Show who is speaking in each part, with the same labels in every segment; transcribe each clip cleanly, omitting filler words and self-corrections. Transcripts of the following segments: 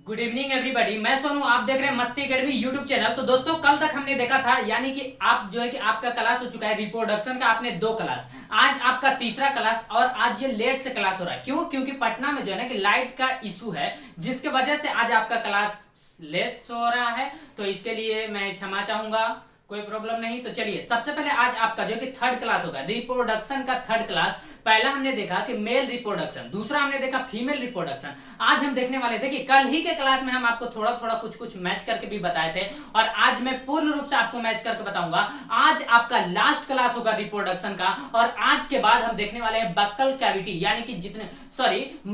Speaker 1: Good evening everybody. मैं सोनू, आप देख रहे हैं मस्ती एकेडमी यूट्यूब चैनल। तो दोस्तों, कल तक हमने देखा था, यानी कि आप जो है कि आपका क्लास हो चुका है रिप्रोडक्शन का। आपने 2 क्लास, आज आपका तीसरा क्लास, और आज ये लेट से क्लास हो रहा है। क्यों? क्योंकि पटना में जो है ना कि लाइट का इशू है, जिसके वजह से आज आपका क्लास लेट से हो रहा है। तो इसके लिए मैं क्षमा चाहूंगा, कोई प्रॉब्लम नहीं। तो चलिए, सबसे पहले आज आपका जो कि थर्ड क्लास होगा, रिप्रोडक्शन का थर्ड क्लास। पहला हमने देखा कि मेल रिप्रोडक्शन, दूसरा हमने देखा फीमेल रिप्रोडक्शन। आज हम देखने वाले, देखिए कल ही के क्लास में हम आपको थोड़ा थोड़ा कुछ कुछ मैच करके भी बताए थे, और आज मैं पूर्ण रूप से आपको मैच करके बताऊंगा। आज आपका लास्ट क्लास होगा रिप्रोडक्शन का, और आज के बाद हम देखने वाले हैं बक्कल कैविटी, यानी कि जितने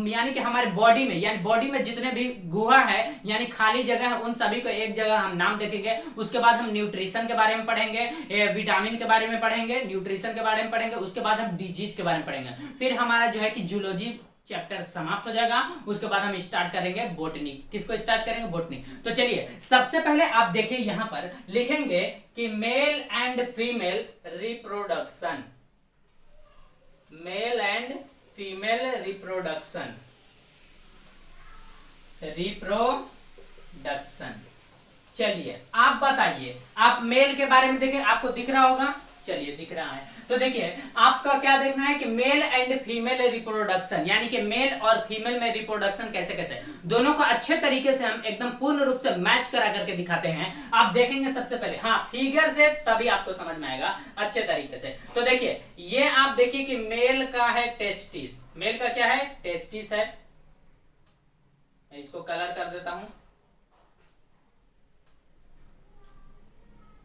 Speaker 1: यानी कि हमारे बॉडी में, यानी बॉडी में जितने भी गुहा है, यानी खाली जगह है, उन सभी को एक जगह हम नाम देखेंगे। उसके बाद हम न्यूट्रिशन के बारे में पढ़ेंगे, विटामिन के बारे में पढ़ेंगे, न्यूट्रिशन के बारे में पढ़ेंगे। उसके बाद हम डिजीज के बारे में पढ़ेंगे। फिर हमारा जो है कि जूलॉजी चैप्टर समाप्त हो जाएगा। उसके बाद हम स्टार्ट करेंगे बोटनी। किसको स्टार्ट करेंगे? बोटनी। तो चलिए, सबसे पहले आप देखिए, यहां पर लिखेंगे कि male and female reproduction, male and female reproduction, reproduction. चलिए, आप बताइए, आप मेल के बारे में देखिए, आपको दिख रहा होगा। चलिए, दिख रहा है। तो देखिए, आपका क्या देखना है कि मेल एंड फीमेल रिप्रोडक्शन, यानी कि मेल और फीमेल में रिप्रोडक्शन कैसे कैसे, दोनों को अच्छे तरीके से हम एकदम पूर्ण रूप से मैच करा करके दिखाते हैं। आप देखेंगे सबसे पहले, हाँ फिगर से, तभी आपको समझ में आएगा अच्छे तरीके से। तो देखिए, ये आप देखिए कि मेल का है टेस्टिस। मेल का क्या है? टेस्टिस है। मैं इसको कलर कर देता हूं।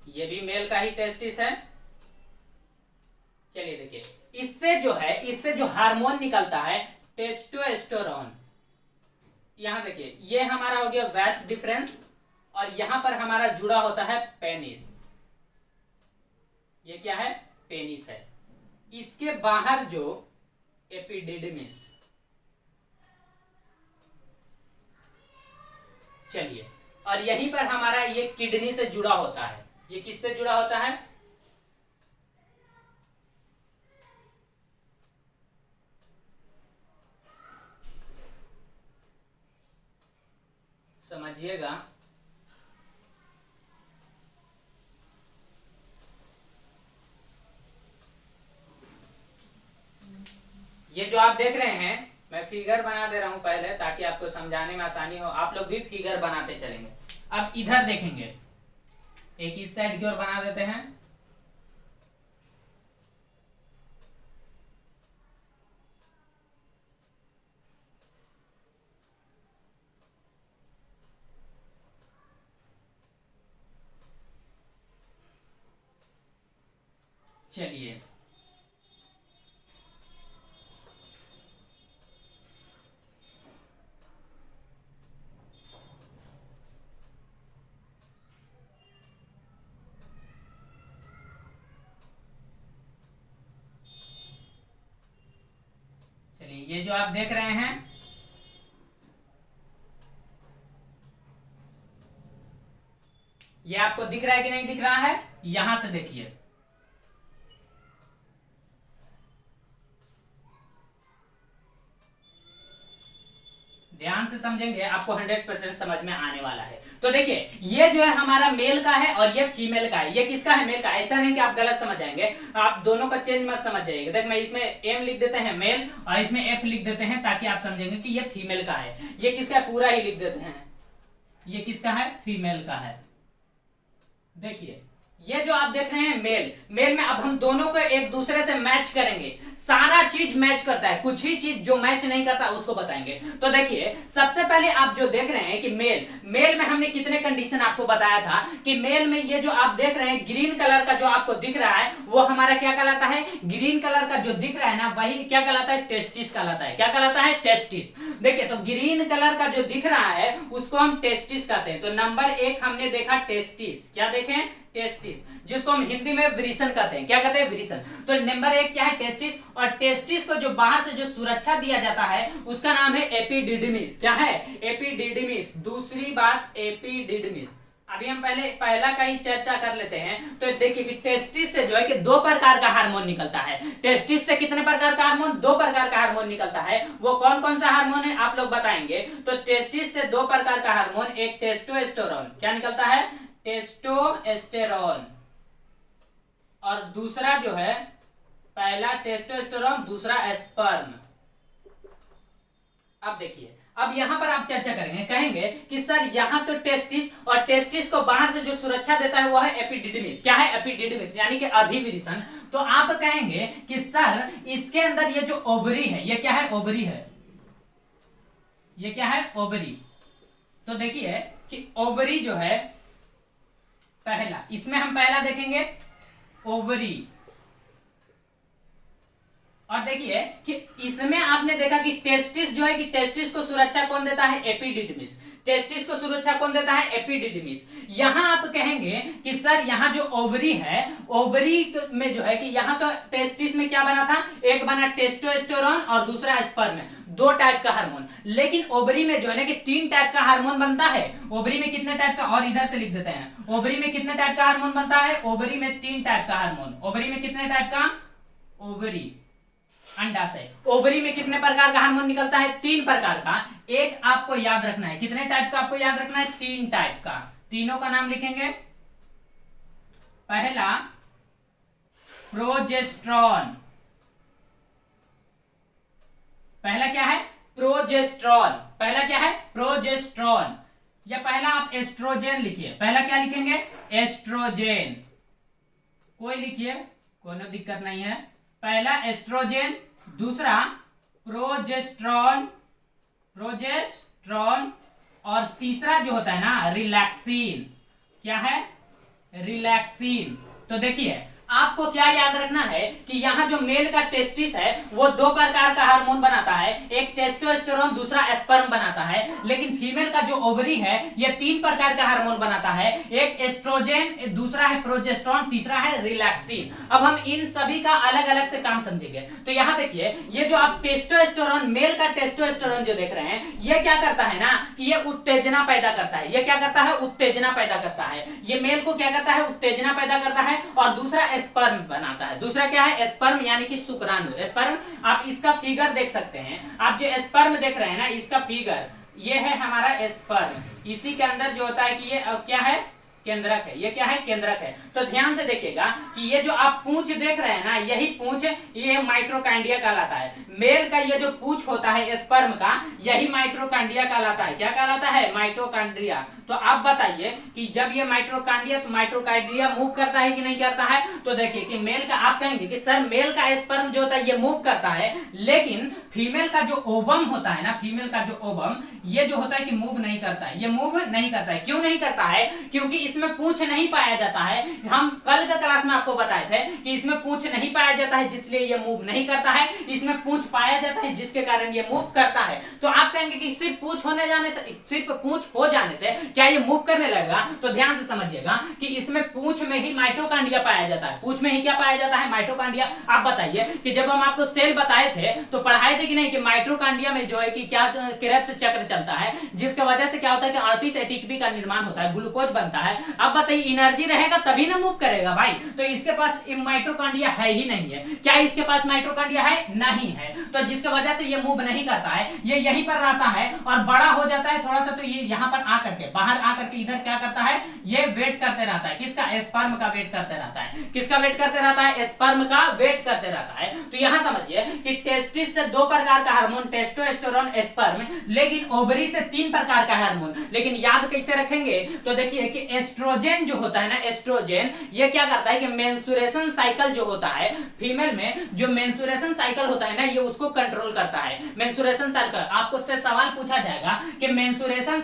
Speaker 1: ये भी मेल का ही टेस्टिस है। चलिए देखिए, इससे जो है, इससे जो हार्मोन निकलता है टेस्टोस्टेरोन, यहां देखिए, ये हमारा हो गया वैस डिफरेंस, और यहां पर हमारा जुड़ा होता है पेनिस। ये क्या है? पेनिस है। इसके बाहर जो एपिडिडमिस, चलिए, और यहीं पर हमारा ये किडनी से जुड़ा होता है। ये किससे जुड़ा होता है? समझिएगा। ये जो आप देख रहे हैं, मैं फिगर बना दे रहा हूं पहले, ताकि आपको समझाने में आसानी हो। आप लोग भी फिगर बनाते चलेंगे। अब इधर देखेंगे, एक इस साइड की ओर बना देते हैं। चलिए, ये जो आप देख रहे हैं, ये आपको दिख रहा है कि नहीं दिख रहा है? यहां से देखिए, ध्यान से समझेंगे, आपको 100% समझ में आने वाला है। तो देखिए, ये जो है हमारा मेल का है, और ये फीमेल का है। ये किसका है? मेल का। ऐसा नहीं कि आप गलत समझ जाएंगे, आप दोनों का चेंज मत समझ जाइएगा। देख, मैं इसमें एम लिख देते हैं मेल, और इसमें एफ लिख देते हैं, ताकि आप समझेंगे कि ये फीमेल का है। ये किसका? पूरा ही लिख देते हैं। ये किसका है? फीमेल का है। देखिए, ये जो आप देख रहे हैं मेल, मेल में अब हम दोनों को एक दूसरे से मैच करेंगे। सारा चीज मैच करता है, कुछ ही चीज जो मैच नहीं करता उसको बताएंगे। तो देखिए, सबसे पहले आप जो देख रहे हैं कि मेल, मेल में हमने कितने कंडीशन आपको बताया था कि मेल में ये जो आप देख रहे हैं ग्रीन कलर का जो आपको दिख रहा है, वो हमारा क्या कहलाता है? ग्रीन कलर का जो दिख रहा है ना, वही क्या कहलाता है? टेस्टिस कहलाता है। क्या कहलाता है? टेस्टिस। देखिए, तो ग्रीन कलर का जो दिख रहा है उसको हम टेस्टिस कहते हैं। तो नंबर 1 हमने देखा टेस्टिस। क्या देखें? टेस्टिस, जिसको हम हिंदी में वृषण कहते हैं। क्या कहते हैं? वृषण। तो नंबर 1 क्या है? टेस्टिस। और टेस्टिस को जो बाहर से जो सुरक्षा दिया जाता है, उसका नाम है एपिडिडमिस। क्या है? एपिडिडमिस। दूसरी बात, एपिडिडमिस। अभी हम पहला का ही चर्चा कर लेते हैं। तो देखिए कि टेस्टिस से जो है कि दो प्रकार का हार्मोन निकलता है। टेस्टिस से कितने प्रकार का हार्मोन? दो प्रकार का हार्मोन निकलता है। वो कौन कौन सा हार्मोन है आप लोग बताएंगे। तो टेस्टिस से दो प्रकार का हार्मोन, एक टेस्टोस्टेरोन, क्या निकलता है? टेस्टोस्टेरोन। और दूसरा जो है, पहला टेस्टोस्टेरोन, दूसरा स्पर्म। अब देखिए, अब यहां पर आप चर्चा करेंगे, कहेंगे कि सर यहां तो टेस्टिस, और टेस्टिस को बाहर से जो सुरक्षा देता है वो है एपिडिडमिस। क्या है? एपिडिडमिस, यानी कि अधिविरिसन। तो आप कहेंगे कि सर इसके अंदर ये जो ओवरी है, ये क्या है? ओवरी है। ये क्या है? ओवरी। तो देखिए कि ओवरी जो है, पहला, इसमें हम पहला देखेंगे ओवरी। और देखिए कि इसमें आपने देखा कि टेस्टिस जो है कि टेस्टिस को सुरक्षा कौन देता है? एपिडिडमिस। टेस्टिस को सुरक्षा कौन देता है? एपिडिडमिस। यहां आप कहेंगे कि सर यहां जो ओवरी है, ओवरी में जो है कि यहां तो टेस्टिस में क्या बना था? एक बना टेस्टोस्टेरोन और दूसरा स्पर्म, दो टाइप का हार्मोन। लेकिन ओवरी में जो है ना कि तीन टाइप का हार्मोन बनता है। ओवरी में कितने टाइप का? और इधर से लिख देते हैं, ओवरी में कितने टाइप का हार्मोन बनता है? ओवरी में तीन टाइप का हार्मोन। ओवरी में कितने टाइप का? ओवरी अंडाशय, ओवरी में कितने प्रकार का हार्मोन निकलता है? तीन प्रकार का। एक आपको याद रखना है, कितने टाइप का आपको याद रखना है? तीन टाइप का। तीनों का नाम लिखेंगे। पहला प्रोजेस्ट्रॉन। पहला क्या है? प्रोजेस्ट्रॉन। पहला क्या है? प्रोजेस्ट्रॉन। या पहला आप एस्ट्रोजेन लिखिए। पहला क्या लिखेंगे? एस्ट्रोजेन। कोई लिखिए, कोई दिक्कत नहीं है। पहला एस्ट्रोजेन, दूसरा प्रोजेस्ट्रॉन, प्रोजेस्ट्रॉन, और तीसरा जो होता है ना रिलैक्सिन। क्या है? रिलैक्सिन। तो देखिए आपको क्या याद रखना है कि यहाँ जो मेल का टेस्टिस है वो दो प्रकार का हार्मोन बनाता है, एक टेस्टोस्टेरोन, दूसरा स्पर्म बनाता है। लेकिन फीमेल का जो ओवरी है ये तीन प्रकार का हार्मोन बनाता है, एक एस्ट्रोजेन, दूसरा है प्रोजेस्टेरोन, तीसरा है रिलैक्सिन। अब हम इन सभी का अलग अलग से काम समझेंगे। तो यहाँ देखिए, ये जो आप टेस्टोस्टेरोन, मेल का टेस्टोस्टेरोन जो देख रहे हैं, ये क्या करता है ना कि ये उत्तेजना पैदा करता है। ये क्या करता है? उत्तेजना पैदा करता है। ये मेल को क्या करता है? उत्तेजना पैदा करता है। और दूसरा स्पर्म बनाता है। दूसरा क्या है? स्पर्म, यानी कि शुक्राणु। स्पर्म, आप इसका फिगर देख सकते हैं। आप जो स्पर्म देख रहे हैं ना, इसका फिगर ये है हमारा स्पर्म। इसी के अंदर जो होता है कि ये क्या है? केंद्रक है। ये क्या है? केंद्रक है। तो ध्यान से देखिएगा कि ये जो आप पूंछ देख रहे हैं ना, यही पूंछ, ये माइटोकांड्रिया कहलाता है। मेल का ये जो पूंछ होता है स्पर्म का, यही माइटोकांड्रिया कहलाता है। क्या कहलाता है? माइटोकांड्रिया। तो आप बताइए कि जब ये माइटोकांड्रिया मूव करता है कि नहीं करता है? तो देखिए कि मेल का, आप कहेंगे कि सर मेल का स्पर्म जो होता है ये मूव करता है, लेकिन फीमेल का जो ओवम होता है ना, फीमेल का जो ओवम, ये जो होता है कि मूव नहीं करता है। ये मूव नहीं करता है। क्यों नहीं करता है? क्योंकि इसमें पूंछ नहीं पाया जाता है। हम कल का क्लास में आपको बताए थे कि इसमें पूंछ नहीं पाया जाता है, जिसलिए ये मूव नहीं करता है। इसमें पूंछ पाया जाता है, जिसके कारण ये मूव करता है। तो आप कहेंगे कि सिर्फ पूंछ होने जाने से, सिर्फ पूंछ हो जाने से क्या ये मूव करने लगेगा? तो ध्यान से समझिएगा कि इसमें पूंछ में ही माइटोकांड्रिया पाया जाता है। पूंछ में ही क्या पाया जाता है? माइटोकांड्रिया। आप बताइए कि जब हम आपको सेल बताए थे तो पढ़ाए थे कि नहीं कि माइटोकांड्रिया में जो है कि क्या क्रेब्स चक्र चलता है, जिसकी वजह से क्या होता है कि 38 एटीपी का निर्माण होता है, ग्लूकोज बनता है। अब बताइए, एनर्जी रहेगा तभी ना मूव करेगा भाई। तो इसके पास माइटोकांड्रिया है ही नहीं है। क्या इसके पास माइटोकांड्रिया है? नहीं है। तो जिसकी वजह से ये मूव नहीं करता है, ये यहीं पर रहता है और बड़ा हो जाता है थोड़ा सा। तो ये यहाँ पर आकर के, बाहर आकर के इधर क्या करता है? ये वेट करते रहता है। किसका? स्पर्म का वेट करते रहता है। किसका वेट करते रहता है? स्पर्म का वेट करते रहता है। तो यहाँ समझिए कि टेस्टिस से दो प्रकार का हार्मोन, टेस्टोस्टेरोन, स्पर्म, लेकिन ओवरी से तीन प्रकार का हार्मोन। लेकिन याद कैसे रखेंगे? तो देखिए कि एस्ट्रोजेन जो होता है ना, एस्ट्रोजेन ये क्या करता है कि मेंसुरेशन साइकिल जो होता है फीमेल में, जो मेंसुरेशन साइकिल होता है ना, ये उसको कंट्रोल करता है। मेंसुरेशन साइकिल, आपको से सवाल पूछा जाएगा कि मेंसुरेशन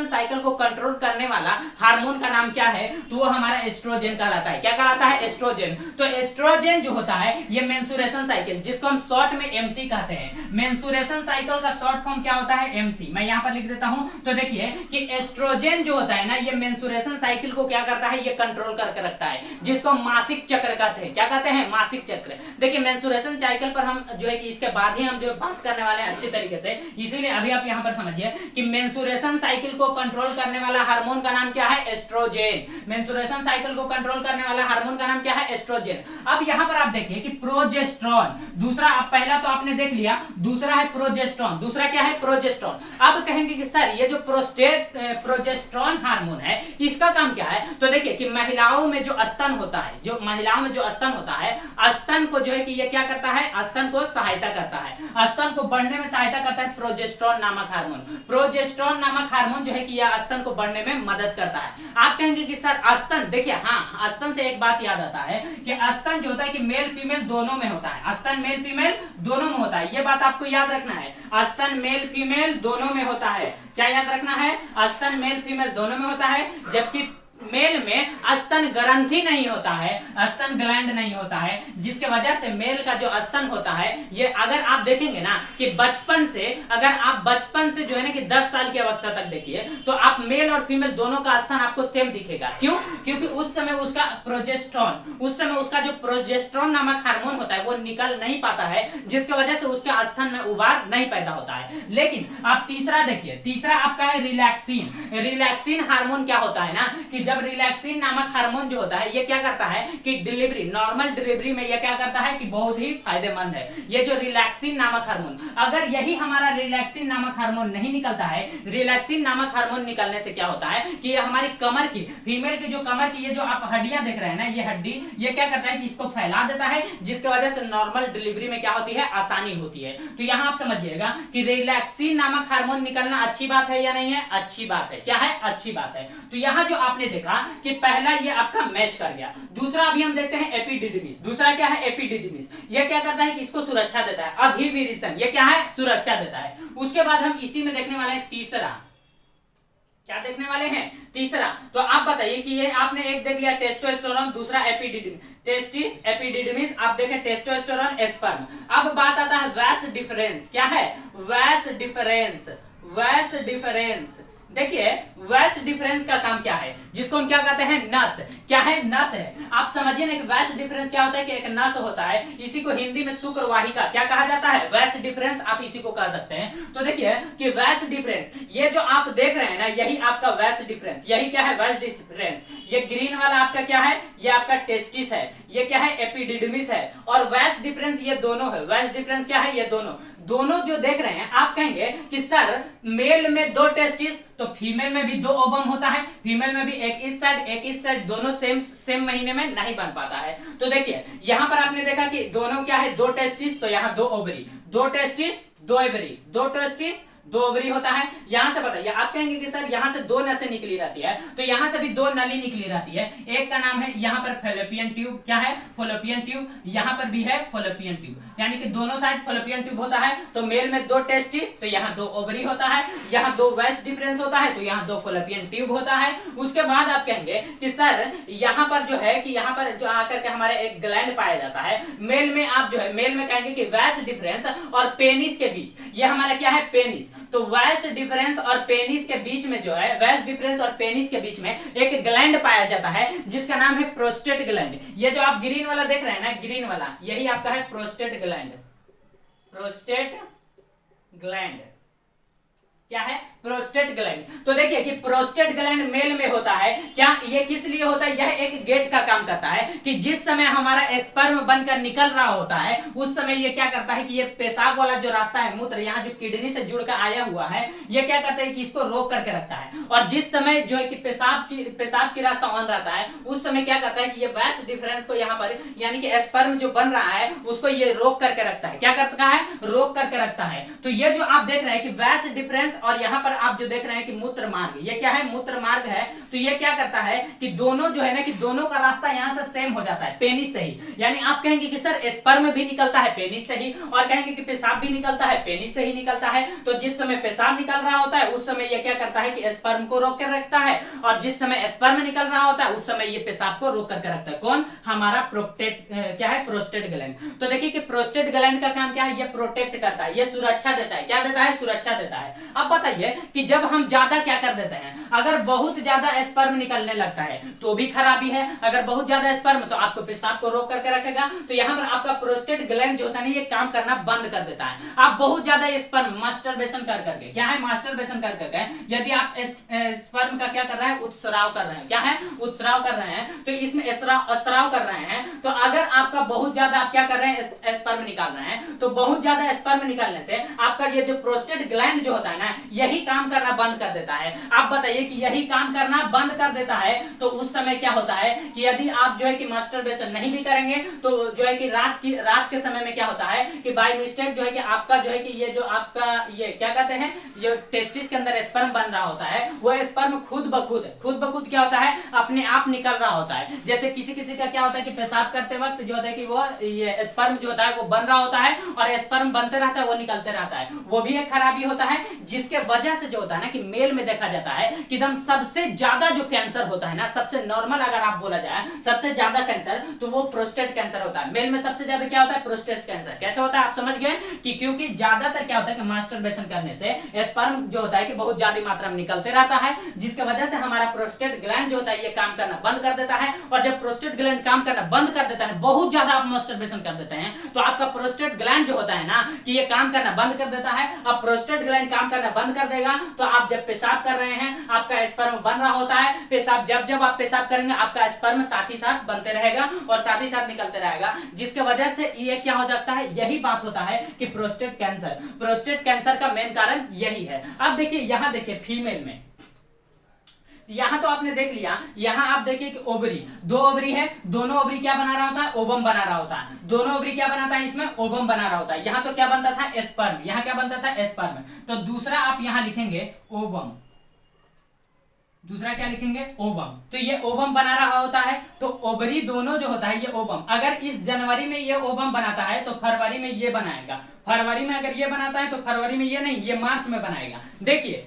Speaker 1: साइकिल को कंट्रोल करने वाला हार्मोन का नाम क्या है? तो वो हमारा एस्ट्रोजेन कहलाता है। क्या कहलाता है? एस्ट्रोजेन। तो एस्ट्रोजेन जो होता है ये मेंसुरेशन साइकिल, जिसको हम शॉर्ट में एमसी कहते हैं। मेंसुरेशन साइकिल का शॉर्ट फॉर्म क्या होता है? एमसी। मैं यहां पर लिख देता हूं। तो देखिए कि एस्ट्रोजेन जो होता है ना, ये मेंसुरेशन साइकिल को क्या करता है, ये कंट्रोल करके रखता है, जिसको मासिक चक्र कहते हैं। क्या कहते हैं, मासिक चक्र। देखिए मेंसुरेशन साइकिल पर हम जो है कि इसके बाद ही हम जो बात करने वाले हैं अच्छी तरीके से, इसीलिए अभी आप यहाँ पर समझिए कि मेंसुरेशन साइकिल को कंट्रोल करने वाला हार्मोन का नाम क्या है, एस्ट्रोजेन। मेंसुरेशन साइकिल को कंट्रोल करने वाला हार्मोन का नाम क्या है, एस्ट्रोजेन। अब यहाँ पर आप देखिए कि प्रोजेस्टेरॉन, दूसरा, अब पहला तो आपने देख लिया, दूसरा है प्रोजेस्टेरॉन, दूसरा क्या है, प्रोजेस्टेरॉन। अब कहेंगे कि सर ये जो प्रोजेस्टेरॉन हार्मोन है इसका काम क्या है, तो देखिए कि महिलाओं में जो स्तन होता है, जो महिलाओं में जो स्तन होता है, स्तन को जो है कि ये क्या करता है, स्तन को सहायता करता है, स्तन को बढ़ने में सहायता करता है प्रोजेस्टेरॉन नामक हार्मोन। प्रोजेस्टेरॉन नामक हार्मोन जो है कि यह स्तन को बढ़ने में मदद करता है। आप कहेंगे कि सर स्तन, देखिए हाँ, स्तन से एक बात याद आता है कि स्तन जो होता है कि मेल फीमेल दोनों में होता है, स्तन मेल फीमेल दोनों में होता है, ये बात आपको याद रखना है, स्तन मेल फीमेल दोनों में होता है। क्या याद रखना है, स्तन मेल फीमेल दोनों में होता है, जबकि मेल में स्तन ग्रंथि नहीं होता है, स्तन ग्लैंड नहीं होता है, जिसके वजह से मेल का जो स्तन होता है, ये अगर आप देखेंगे ना कि बचपन से, अगर आप बचपन से जो है ना कि 10 साल की अवस्था तक देखिए तो आप मेल और फीमेल दोनों का स्तन आपको सेम दिखेगा। क्यों, क्योंकि उस समय उसका प्रोजेस्टेरॉन, उस समय उसका जो प्रोजेस्टेरॉन नामक हार्मोन होता है वो निकल नहीं पाता है, जिसके वजह से उसके स्तन में उभार नहीं पैदा होता है। लेकिन आप तीसरा देखिए, तीसरा आपका है रिलैक्सिन। रिलैक्सिन हार्मोन क्या होता है ना कि जब रिलैक्सिन नामक हार्मोन जो होता है ये क्या करता है कि डिलीवरी, नॉर्मल डिलीवरी में ये क्या करता है कि बहुत ही फायदेमंद है ये जो रिलैक्सिन नामक हार्मोन। अगर यही हमारा रिलैक्सिन नामक हार्मोन नहीं निकलता है, रिलैक्सिन नामक हार्मोन निकलने से क्या होता है कि ये हमारी कमर की, फीमेल की जो कमर की ये जो आप हड्डियां देख रहे हैं ना, ये हड्डी ये क्या करता है कि इसको फैला देता है, जिसकी वजह से नॉर्मल डिलीवरी में क्या होती है, आसानी होती है। तो यहां आप समझिएगा कि रिलैक्सिन नामक हार्मोन निकलना अच्छी बात है या नहीं है, अच्छी बात है। क्या है, अच्छी बात है। तो यहां जो आपने देखा कि पहला ये आपका मैच कर गया। दूसरा अभी हम देखते हैं एपिडिडिमिस। दूसरा क्या है, एपिडिडिमिस। ये क्या करता है कि इसको सुरक्षा देता है, अधिविरिसन, ये क्या है, सुरक्षा देता है। उसके बाद हम इसी में देखने वाले हैं तीसरा, क्या देखने वाले हैं, तीसरा। तो आप बताइए कि ये आपने एक देख लिया टेस्टोस्टेरोन, दूसरा एपिडिडिमिस, टेस्टिस एपिडिडिमिस, आप देखें टेस्टोस्टेरोन स्पर्म। अब बात आता है वैस डिफरेंस। क्या है, वैस डिफरेंस। वैस डिफरेंस, देखिए वैस डिफरेंस का काम क्या है, जिसको हम क्या कहते हैं, नस। क्या है, नस है। आप समझिए ना कि वैस डिफरेंस क्या होता है कि एक नस होता है, इसी को हिंदी में शुक्रवाहिका क्या कहा जाता है, वैस डिफरेंस, आप इसी को कह सकते हैं। तो देखिए कि वैस डिफरेंस, ये जो आप देख रहे हैं ना, यही आपका वैस डिफरेंस, यही क्या है, वैस डिफरेंस। ये ग्रीन वाला आपका क्या है, ये आपका टेस्टिस है, ये क्या है, एपिडिडिमिस है, और वैस डिफरेंस ये दोनों है। वैस डिफरेंस क्या है, ये दोनों दोनों जो देख रहे हैं। आप कहेंगे कि सर मेल में 2 टेस्टिस, तो फीमेल में भी 2 ओवम होता है, फीमेल में भी एक इस साइड एक इस साइड, दोनों सेम महीने में नहीं बन पाता है। तो देखिए यहां पर आपने देखा कि दोनों क्या है, 2 टेस्टिस, तो यहाँ 2 ovary, 2 testis 2 ovary, 2 testis 2 ovary होता है। यहां से बताइए, आप कहेंगे कि सर यहां से 2 नसें निकली रहती है, तो यहां से भी 2 नली निकली रहती है। एक का नाम है यहां पर फैलोपियन ट्यूब, क्या है, फैलोपियन ट्यूब, यहां पर भी है फैलोपियन ट्यूब, यानी कि दोनों साइड फैलोपियन ट्यूब होता है। तो मेल में 2 टेस्टिस, तो यहाँ 2 ओवरी होता है, यहाँ 2 वैस डिफरेंस होता है, तो यहाँ 2 फैलोपियन ट्यूब होता है। उसके बाद आप कहेंगे कि सर यहाँ पर जो है कि यहाँ पर जो आकर के हमारे एक ग्लैंड पाया जाता है। मेल में आप जो है, मेल में कहेंगे कि वैस डिफरेंस और पेनिस के बीच, ये हमारा क्या है, पेनिस। तो वैस डिफरेंस और पेनिस के बीच में जो है, वैस डिफरेंस और पेनिस के बीच में एक ग्लैंड पाया जाता है, जिसका नाम है प्रोस्टेट ग्लैंड। ये जो आप ग्रीन वाला देख रहे हैं ना, ग्रीन वाला, यही आपका है प्रोस्टेट ग्लैंड। प्रोस्टेट ग्लैंड क्या है, प्रोस्टेट ग्लैंड। तो देखिए कि प्रोस्टेट ग्लैंड मेल में होता है। क्या ये किस लिए होता है, यह एक गेट का काम करता है कि जिस समय हमारा स्पर्म बनकर निकल रहा होता है, उस समय ये क्या करता है कि ये पेशाब वाला जो रास्ता है, मूत्र यहाँ जो किडनी से जुड़कर आया हुआ है, ये क्या करता है कि इसको रोक करके रखता है। और जिस समय जो है कि पेशाब की रास्ता ऑन रहता है, उस समय क्या करता है कि ये वैस डिफरेंस को यहाँ पर, यानी कि स्पर्म जो बन रहा है उसको ये रोक करके रखता है। क्या करता है, रोक करके रखता है। तो ये जो आप देख रहे हैं कि वैस डिफरेंस, और यहाँ पर आप जो देख रहे हैं कि मूत्र मार्ग, ये क्या है, मूत्र मार्ग है। तो ये क्या करता है कि दोनों जो है ना कि दोनों का रास्ता यहाँ से सेम हो जाता है, पेनिस से ही। यानी आप कहेंगे कि सर स्पर्म भी निकलता है पेनिस से ही, और कहेंगे कि पेशाब भी निकलता है पेनिस से ही निकलता है। तो जिस समय पेशाब निकल रहा होता है उस समय ये क्या करता है कि स्पर्म को रोक कर रखता है, और जिस समय स्पर्म निकल रहा होता है उस समय ये पेशाब को रोक करके रखता है। कौन, हमारा क्या है, प्रोस्टेट ग्लैंड। तो देखिए कि प्रोस्टेट ग्लैंड का काम क्या है, ये प्रोटेक्ट करता है, ये सुरक्षा देता है। क्या देता है, सुरक्षा देता है। अब बताइए कि जब हम ज्यादा क्या कर देते हैं, अगर बहुत ज्यादा स्पर्म निकलने लगता है तो भी खराबी है। अगर बहुत ज्यादा स्पर्म तो आपको पेशाब को रोक करके रखेगा, तो यहाँ पर आपका प्रोस्टेट ग्लैंड जो होता है ये काम करना बंद कर देता है। आप बहुत ज्यादा स्पर्म मास्टरबेशन कर करके, क्या है मास्टरबेशन कर करके, यदि आप स्पर्म का क्या कर रहे हैं, उत्स्राव कर रहे हैं, क्या है उत्स्राव कर रहे हैं, तो इसमें स्त्राव कर रहे हैं, तो अगर आपका बहुत ज्यादा आप क्या कर रहे हैं स्पर्म निकाल रहे हैं, तो बहुत ज्यादा स्पर्म निकालने से आपका ये जो प्रोस्टेट ग्लैंड जो होता है ना यही काम करना बंद कर देता है। आप बताइए कि यही काम करना बंद कर देता है तो उस समय क्या होता है कि यदि आप जो है कि मास्टरबेशन नहीं भी करेंगे तो जो है कि रात के समय में क्या होता है कि बाय मिस्टेक जो है कि आपका जो है कि ये जो आपका ये क्या कहते हैं, ये टेस्टिस के अंदर स्पर्म बन रहा होता है, वो स्पर्म खुद ब खुद क्या होता है अपने आप निकल रहा होता है। जैसे किसी का क्या होता है कि पेशाब करते वक्त जो होता है कि वो ये स्पर्म जो होता है वो बन रहा होता है और स्पर्म बनते रहता है, वो निकलते रहता है, वो भी एक खराबी होता है, जिसके वजह से जो होता है ना कि मेल में देखा जाता है कि एकदम सबसे ज्यादा जो कैंसर होता है ना, सबसे नॉर्मल अगर आप बोला जाए सबसे ज्यादा कैंसर तो वो प्रोस्टेट कैंसर होता है। मेल में सबसे ज्यादा क्या होता है, प्रोस्टेट कैंसर। कैसे होता है आप समझ गए कि क्योंकि ज्यादातर क्या होता है कि मास्टरबेशन करने से स्पर्म जो होता है कि बहुत ज्यादा मात्रा में निकलते रहता है, जिसकी वजह से हमारा प्रोस्टेट ग्लैंड जो होता है ये काम करना बंद कर देता है। और जब प्रोस्टेट ग्लैंड काम करना बंद कर देता है, बहुत ज्यादा आप मास्टरबेशन कर देते हैं, तो आपका प्रोस्टेट ग्लैंड जो होता है ना कि ये काम करना बंद कर देता है। अब प्रोस्टेट ग्लैंड काम करना बंद कर देगा तो आप जब पेशाब कर रहे हैं आपका स्पर्म बन रहा होता है, पेशाब जब आप पेशाब करेंगे आपका स्पर्म साथ ही साथ बनते रहेगा और साथ ही साथ निकलते रहेगा, जिसके वजह से ये क्या हो जाता है, यही बात होता है कि प्रोस्टेट कैंसर का मेन कारण यही है। अब देखिए यहां देखिए फीमेल में, यहां तो आपने देख लिया, यहां आप देखिए कि ओवरी, दो ओवरी है, दोनों ओवरी क्या बना रहा होता है, ओवम बना रहा होता है, दोनों ओवरी क्या बनाता है इसमें, ओवम बना रहा होता है। यहां तो क्या बनता था स्पर्म, यहां क्या बनता था स्पर्म, तो दूसरा आप यहां लिखेंगे ओवम, दूसरा क्या लिखेंगे ओवम, तो ये ओवम बना रहा होता है। तो ओवरी दोनों जो होता है ये ओवम, अगर इस जनवरी में ये ओवम बनाता है तो फरवरी में ये बनाएगा, फरवरी में अगर ये बनाता है तो फरवरी में ये नहीं, ये मार्च में बनाएगा। देखिए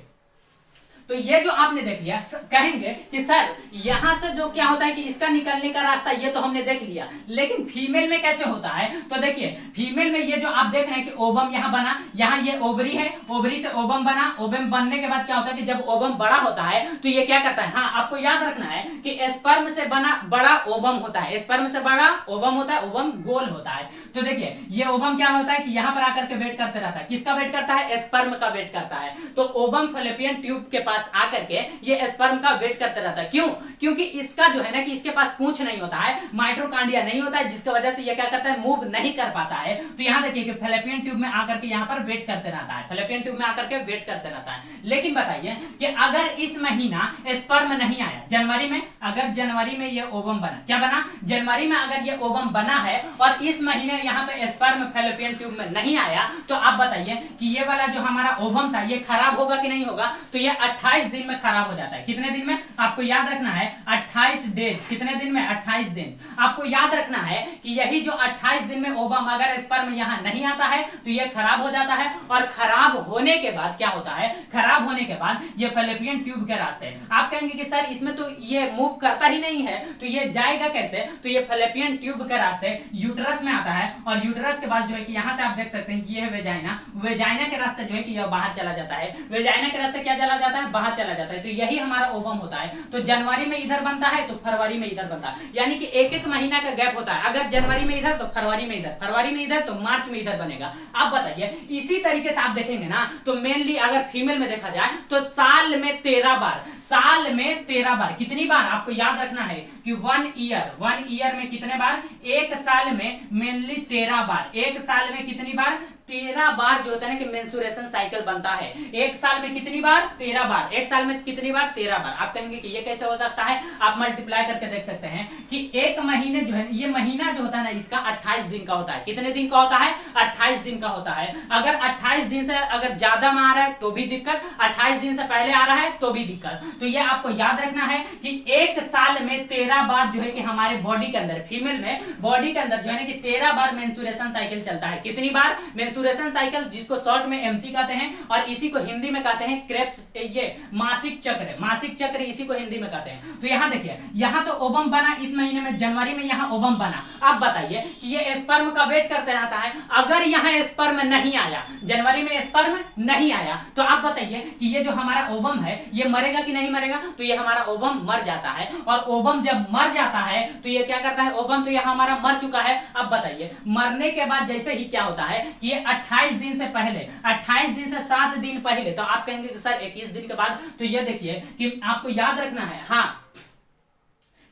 Speaker 1: तो ये जो आपने देख लिया, कहेंगे कि सर यहां से जो क्या होता है कि इसका निकलने का रास्ता ये तो हमने देख लिया, लेकिन फीमेल में कैसे होता है, तो देखिए फीमेल में ये जो आप देख रहे हैं कि ओवम यहां बना, यहां ये ओवरी है, ओवरी से ओवम बना, ओवम बनने के बाद क्या होता है कि जब ओवम बड़ा होता है तो ये क्या करता है, हाँ आपको याद रखना है कि स्पर्म से बना बड़ा ओवम होता है, स्पर्म से बड़ा ओवम होता है, ओवम गोल होता है। तो देखिए ये ओवम क्या होता है कि यहां पर आकर के वेट करते रहता है, किसका वेट करता है, स्पर्म का वेट करता है। तो ओवम फैलोपियन ट्यूब के पास आकर के ये स्पर्म का वेट करते रहता है। क्यों, क्योंकि इसका जो है ना कि इसके पास पूंछ नहीं होता है, माइटोकॉन्ड्रिया नहीं होता है, जिसकी वजह से ये क्या करता है, मूव नहीं कर पाता है। तो यहां देखिए कि फैलोपियन ट्यूब में आकर के यहां पर वेट करते रहता है, फैलोपियन ट्यूब में आकर के वेट करते रहता है। लेकिन बताइए कि अगर इस महीना स्पर्म नहीं आया, जनवरी में, अगर जनवरी में ये ओवम बना, क्या बना, जनवरी में अगर ये ओवम बना है और इस महीने यहाँ पे स्पर्म फैलोपियन ट्यूब में नहीं आया, तो आप बताइए कि ये वाला जो हमारा ओवम था ये खराब होगा कि नहीं होगा, तो ये 28 दिन में खराब हो जाता है। कितने दिन में, आपको याद रखना है 28 डेज, कितने दिन में, 28 दिन। आपको याद रखना है कि यही जो 28 दिन में ओवम अगर स्पर्म यहाँ नहीं आता है तो ये खराब हो जाता है, और खराब होने के बाद क्या होता है, खराब होने के बाद ये फैलोपियन ट्यूब के रास्ते, आप कहेंगे कि सर इसमें तो ये मूव करता ही नहीं है तो ये जाएगा कैसे, तो ये फैलोपियन ट्यूब के रास्ते यूटरस में आता है, और यूटरस के बाद जो है कि यहाँ से आप देख सकते हैं कि ये है वेजाइना, वेजाइना के रास्ते जो है कि यह बाहर चला जाता है, वेजाइना के रास्ते क्या चला जाता है, बाहर चला जाता है। तो यही हमारा ओवम होता है। तो जनवरी में इधर बनता है तो फरवरी में इधर बनता है, यानी कि एक एक महीना का गैप होता है, अगर जनवरी में इधर तो फरवरी में इधर, फरवरी में इधर तो मार्च में इधर बनेगा। अब बताइए इसी तरीके से आप देखेंगे ना तो मेनली अगर फीमेल में देखा जाए तो साल में 13 बार, साल में 13 बार, कितनी बार आपको याद रखना है कि 1 ईयर में कितने बार, एक साल में मेनली 13 बार, एक साल में कितनी बार, 13 बार जो होता है ना कि मेंस्ट्रुएशन साइकिल बनता है। एक साल में कितनी बार, 13 बार, एक साल में कितनी बार, 13 बार। आप कहेंगे कि ये कैसे हो सकता है, आप मल्टीप्लाई करके देख सकते हैं कि एक महीने जो है, ये महीना जो होता है ना इसका 28 दिन का होता है। कितने दिन का होता है, 28 दिन का होता है। अगर 28 दिन से अगर ज्यादा में आ रहा है तो भी दिक्कत, 28 दिन से पहले आ रहा है तो भी दिक्कत। तो ये आपको याद रखना है कि एक साल में 13 बार जो है कि हमारे बॉडी के अंदर, फीमेल में बॉडी के अंदर जो है ना कि 13 बार मेंस्ट्रुएशन साइकिल चलता है। कितनी बार, मेंस्ट्रुएशन साइकिल, जिसको शॉर्ट में एमसी कहते हैं, और इसी को हिंदी में कहते हैं क्रेब्स, ये मासिक चक्र, मासिक चक्र इसी को हिंदी में कहते हैं। तो यहाँ देखिए, यहाँ तो ओवम बना इस महीने में, जनवरी में यहाँ ओवम बना। अब बताइए कि ये स्पर्म का वेट करते रहता है, अगर यहाँ स्पर्म नहीं आया, जनवरी में स्पर्म नहीं आया, तो आप बताइए कि ये जो हमारा ओवम है ये मरेगा कि नहीं मरेगा? तो ये हमारा ओवम मर जाता है, और ओवम जब मर जाता है तो ये क्या करता है, ओवम तो यहाँ हमारा मर चुका है। अब बताइए, मरने के बाद जैसे ही क्या होता है कि ये 28 दिन से पहले, 28 दिन से 7 दिन पहले, तो आप कहेंगे कि सर 21 दिन के बाद, तो ये देखिए कि आपको याद रखना है, हाँ,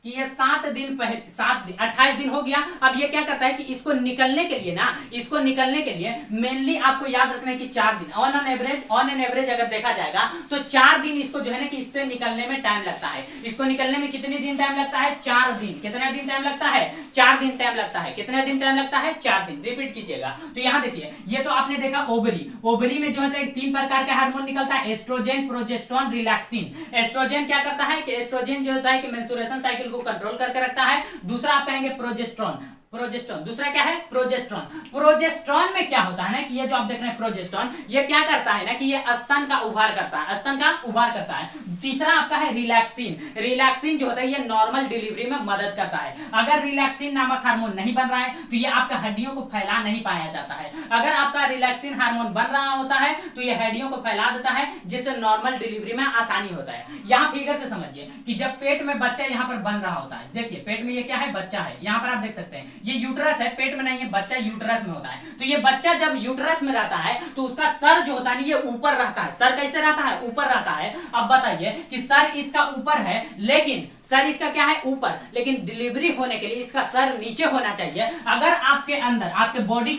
Speaker 1: कि ये 7 दिन पहले, 7 दिन, 28 दिन हो गया। अब ये क्या करता है कि इसको निकलने के लिए ना, इसको निकलने के लिए मेनली आपको याद रखना है कि 4 दिन ऑन एन एवरेज अगर देखा जाएगा तो 4 दिन इसको जो है ना कि इससे निकलने में टाइम लगता है। इसको निकलने में कितने दिन टाइम लगता है? 4 दिन। कितना दिन टाइम लगता है? 4 दिन टाइम लगता है। कितना दिन टाइम लगता है? 4 दिन। रिपीट कीजिएगा। तो यहाँ देखिए, ये तो आपने देखा ओवरी, ओवरी में जो है 3 प्रकार का हार्मोन निकलता है, एस्ट्रोजन, प्रोजेस्टेरोन, रिलैक्सिन। एस्ट्रोजन क्या करता है कि एस्ट्रोजन जो होता है कि मेंस्ट्रुएशन साइकिल को कंट्रोल करके रखता है। दूसरा आप कहेंगे प्रोजेस्टेरोन, प्रोजेस्टेरोन, दूसरा क्या है? प्रोजेस्टेरोन। प्रोजेस्टेरोन में क्या होता है ना कि ये जो आप देख रहे हैं प्रोजेस्टेरोन, ये क्या करता है ना कि ये स्तन का उभार करता है, स्तन का उभार करता है। तीसरा आपका है रिलैक्सिन। रिलैक्सिन जो होता है ये नॉर्मल डिलीवरी में मदद करता है। अगर रिलैक्सिन नामक हार्मोन नहीं बन रहा है तो ये आपका हड्डियों को फैला नहीं पाया जाता है। अगर आपका रिलैक्सिन हार्मोन बन रहा होता है तो ये हड्डियों को फैला देता है, जिससे नॉर्मल डिलीवरी में आसानी होता है। यहाँ फिगर से समझिए कि जब पेट में बच्चा यहाँ पर बन रहा होता है, देखिए पेट में ये क्या है? बच्चा है। यहाँ पर आप देख सकते हैं ये यूट्रस है, पेट में नहीं है, बच्चा यूट्रस में होता है। तो ये बच्चा जब यूट्रस में रहता है तो उसका सर जो होता है ये ऊपर रहता है। सर कैसे रहता है? ऊपर रहता है। अब बताइए कि सर इसका ऊपर है, लेकिन सर इसका क्या है? ऊपर, लेकिन डिलीवरी होने के लिए इसका सर नीचे होना चाहिए। अगर आपके अंदर, आपके बॉडी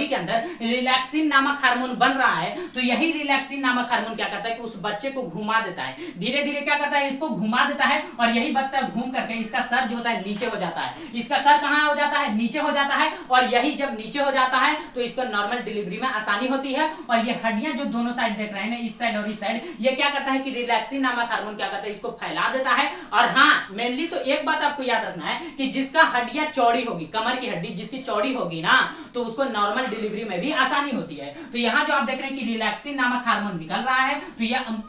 Speaker 1: के अंदर रिलैक्सिन नामक हार्मोन बन रहा है तो यही रिलैक्सिन नामक हार्मोन क्या करता है कि उस बच्चे को घुमा देता है, धीरे धीरे क्या करता है? इसको घुमा देता है, और यही बच्चा घूम करके इसका सर जो होता है नीचे हो जाता है। इसका सर कहां हो जाता है? नीचे हो जाता है। और यही जब नीचे हो जाता है तो इसको नॉर्मल डिलीवरी में आसानी होती है। और ये हड्डियां जो दोनों साइड देख रहे हैं ना, इस साइड और इस साइड, ये क्या करता है कि रिलैक्सिन नामक हार्मोन क्या करता है? इसको फैला देता है। और हाँ, मेनली तो एक बात आपको याद रखना है कि जिसका हड्डियां चौड़ी होगी, कमर की हड्डी जिसकी चौड़ी होगी ना, तो उसको नॉर्मल डिलीवरी में भी आसानी होती है। तो यहाँ जो आप देख रहे हैं कि रिलैक्सिन नामक हार्मोन निकल रहा है, तो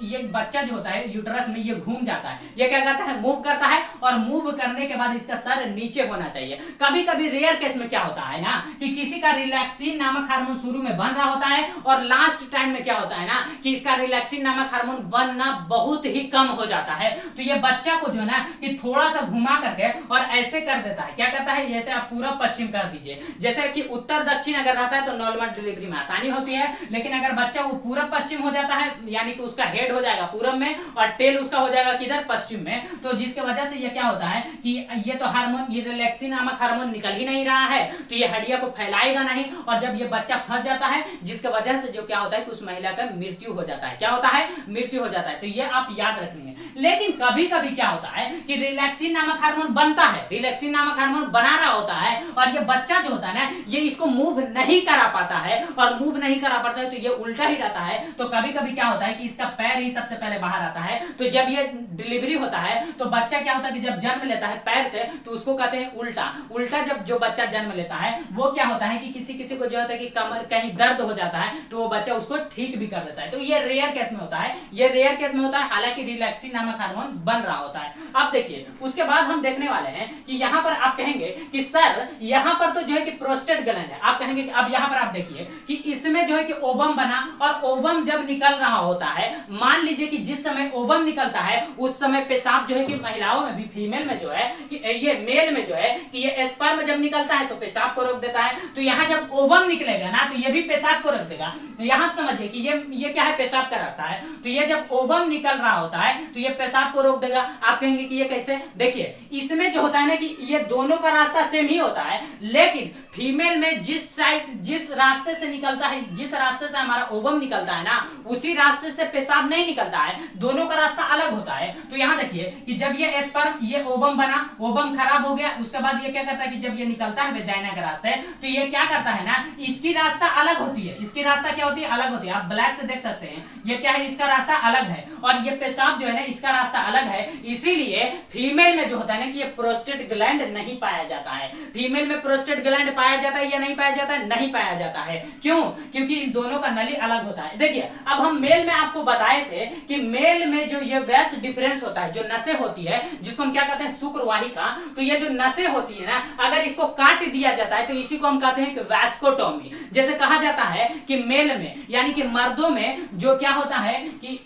Speaker 1: ये बच्चा जो होता है यूट्रस में ये घूम जाता है। ये क्या करता है? मूव करता है, और मूव करने के बाद इसका सर नीचे होना चाहिए। कभी कभी रेयर केस में क्या होता है ना कि किसी का रिलैक्सिन नामक हार्मोन शुरू में बन रहा होता है, और लास्ट टाइम में क्या होता है ना कि इसका रिलैक्सिन नामक हार्मोन बनना बहुत ही कम हो जाता है। तो ये बच्चा को जो है ना कि थोड़ा सा घुमा करके और ऐसे कर देता है। क्या करता है? जैसे आप पूर्व पश्चिम कर दीजिए, जैसे कि उत्तर दक्षिण अगर रहता है तो नॉर्मल डिलीवरी में आसानी होती है। लेकिन अगर बच्चा वो पूर्व पश्चिम हो जाता है, यानी कि उसका हेड हो जाएगा पूर्व में और टेल उसका हो जाएगा किधर? पश्चिम में, तो जिसके वजह से ये क्या होता है कि ये तो हार्मोन, ये रिलैक्सिन नामक हार्मोन निकल ही नहीं रहा है, तो ये हड्डियां को फैलाएगा नहीं। और जब ये बच्चा फंस जाता है, जिसके वजह से जो क्या होता है कि उस महिला का मृत्यु हो जाता है। क्या होता है? मृत्यु हो जाता है। तो ये आप याद रखेंगे। लेकिन कभी कभी क्या होता है कि रिलैक्सिन नामक हार्मोन बनता है, रिलैक्सिन नामक हार्मोन बना रहा होता है, और ये बच्चा जो होता है ना ये इसको मूव नहीं करा पाता है, और मूव नहीं करा पाता है तो ये उल्टा ही रहता है। तो कभी कभी क्या होता है कि इसका पैर ही सबसे पहले बाहर आता है। तो जब ये डिलीवरी होता है तो बच्चा क्या होता है कि जब जन्म लेता है पैर से, तो उसको कहते हैं उल्टा। उल्टा जब जो बच्चा जन्म लेता है वो क्या होता है कि किसी किसी को जो होता है कि कमर कहीं दर्द हो जाता है तो वो बच्चा उसको ठीक भी कर देता है। तो ये रेयर केस में होता है, ये रेयर केस में होता है, हालांकि रिलैक्सिन नामक हार्मोन बन रहा होता है। अब देखिए, उसके बाद हम देखने वाले हैं कि यहाँ पर आप कहेंगे कि सर यहाँ पर तो जो है कि प्रोस्टेट ग्लैंड है। आप कहेंगे कि अब यहाँ पर आप देखिए कि इसमें जो है कि ओवम बना, और ओवम जब निकल रहा होता है, मान लीजिए कि जिस समय ओवम निकलता है उस समय पेशाब जो है कि महिलाओं में भी, फीमेल में जो है कि ये मेल में जो है कि ये स्पर्म जब निकलता है तो पेशाब को रोक देता है। तो यहाँ जब ओवम निकलेगा ना तो ये भी पेशाब को रोक देगा। तो यहाँ समझिए कि ये क्या है? पेशाब का रास्ता है। तो ये जब ओवम निकल रहा होता है तो ये पेशाब को रोक देगा। आप कहेंगे कि ये कैसे? देखिए, इसमें जो होता है ना कि ये दोनों का रास्ता सेम ही होता है, लेकिन फीमेल में जिस रास्ते से निकलता है, जिस रास्ते से हमारा ओवम निकलता है ना, उसी रास्ते से पेशाब नहीं निकलता है, दोनों का रास्ता अलग होता है। तो यहाँ देखिए कि जब ये स्पर्म, ये ओवम बना, ओवम खराब हो गया, उसके बाद ये क्या करता है कि जब ये निकलता है वेजाइना के रास्ते, तो ये क्या करता है ना, इसकी रास्ता अलग होती है, इसकी रास्ता क्या होती है? अलग होती है। आप ब्लैक से देख सकते हैं, ये क्या है? इसका रास्ता अलग है। और ये पेशाब जो है ना इसका रास्ता अलग है, इसीलिए फीमेल में जो होता है ना कि ये प्रोस्टेट ग्लैंड नहीं पाया जाता है। फीमेल में प्रोस्टेट ग्लैंड पाया जाता है या नहीं पाया जाता है? नहीं पाया जाता है। क्यों? क्योंकि इन दोनों का नली अलग होता है। देखिए अब हम मेल में आपको बताए थे कि मेल में जो ये वैस डिफरेंस होता है, जो नसें होती है जिसको हम क्या कहते हैं शुक्रवाहिका, तो ये जो नसें होती है ना अगर इसको काट दिया जाता है तो इसी को हम कहते हैं कि वैस्कोटोमी। जैसे कहा जाता है कि मेल में यानी कि मर्दों में जो क्या होता है कि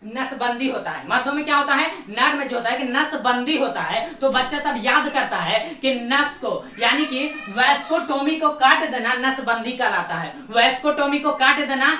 Speaker 1: नसबंदी होता है, मर्दों में क्या होता है, नर में जो होता है कि नसबंदी होता है, तो बच्चा सब याद करता है कि नस को यानी कि वैस्कोटोमी को काट देना नसबंदी कहलाता है। वैस्कोटोमी को काट देना,